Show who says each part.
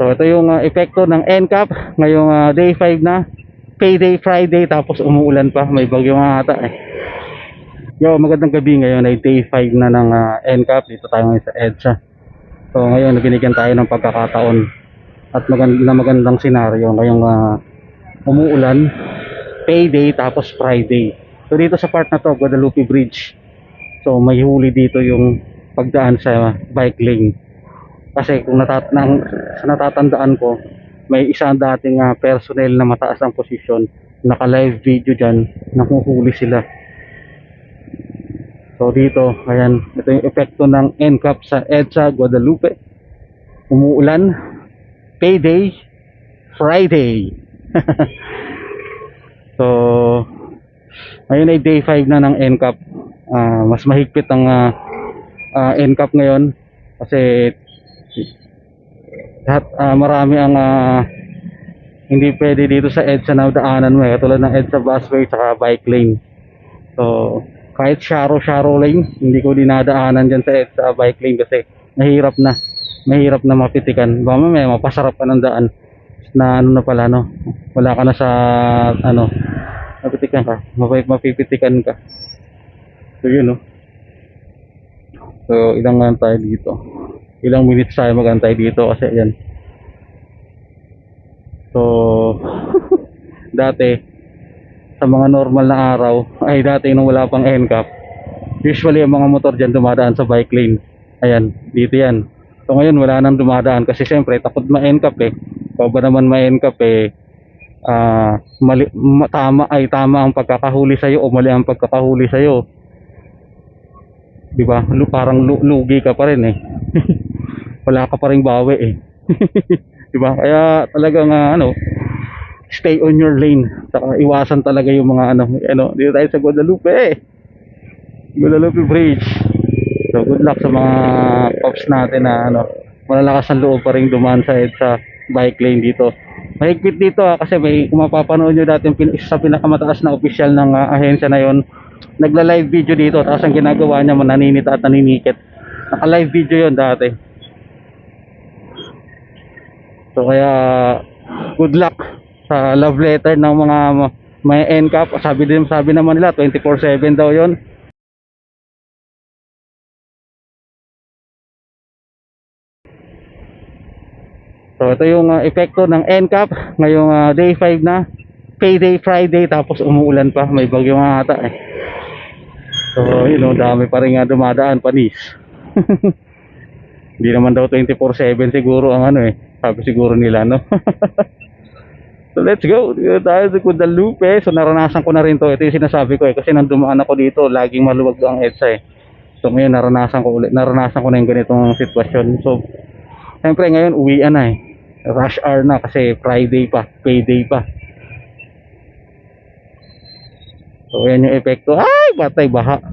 Speaker 1: So ito yung epekto ng NCAP ngayong day 5 na, payday Friday, tapos umuulan pa, may bagyo nga ata eh. Yo, magandang gabi. Ngayon ay day 5 na ng NCAP. Dito tayo ngayon sa EDSA. So ngayon binigyan tayo ng pagkakataon at magandang senaryo ngayong umuulan, payday tapos Friday. So dito sa part na to, Guadalupe Bridge, so may huli dito yung pagdaan sa bike lane. Kasi kung natatandaan ko, may isang dating personnel na mataas ang posisyon, naka live video dyan, nakuhuli sila. So dito, ayan, ito yung epekto ng NCAP sa EDSA Guadalupe. Umuulan, payday Friday. So ngayon ay day 5 na ng NCAP. Mas mahigpit ang NCAP ngayon kasi lahat, marami ang hindi pwede dito sa EDSA na daanan mo katulad ng EDSA busway at bike lane. So kahit sharo lane, hindi ko dinadaanan dyan sa EDSA bike lane kasi mahirap na mapitikan. Baka may mapasarap ka ng daan na ano na pala, no, wala ka na sa ano, mapitikan ka, mapipitikan ka. So yun, no. So ilang tayo dito, ilang minutes tayo magantay dito kasi yan. So dati sa mga normal na araw, ay dati nung wala pang NCAP, usually ang mga motor dyan dumadaan sa bike lane. Ayan, dito yan. So ngayon wala nang dumadaan kasi siyempre takot ma-NCAP eh. Kung ba naman ma-NCAP eh, tama ang pagkakahuli sa'yo o mali ang pagkakahuli sa'yo, diba? Parang lugi ka pa rin eh. Wala ka pa rin bawi eh. Diba? Kaya talagang stay on your lane. Saka iwasan talaga yung mga dito tayo sa Guadalupe Bridge. So good luck sa mga pops natin na malalakas ang loob pa rin dumaan sa bike lane dito. Mahigpit dito kasi kung mapapanood nyo dati sa pinakamataas na opisyal ng ahensya na yon, nagla-live video dito, tapos ang ginagawa niya naninita at naninikit. Naka-live video yon dati. So kaya good luck sa love letter ng mga may NCAP. Sabi naman nila 24/7 daw yon. So ito yung epekto ng NCAP ngayong day 5 na, payday Friday, tapos umuulan pa, may bagyo nga ata eh. So yun, dami pa rin dumadaan panis. Hindi naman daw 24/7 siguro ang sabi siguro nila, no. So let's go. Dito tayo sa Guadalupe. So naranasan ko na rin to. Ito yung sinasabi ko kasi nang dumaan ako dito, laging maluwag ang EDSA eh. So ngayon naranasan ko na yung ganitong sitwasyon. So siyempre ngayon uwian na eh, rush hour na kasi Friday pa, payday pa. So yan yung epekto. Ay, patay baha.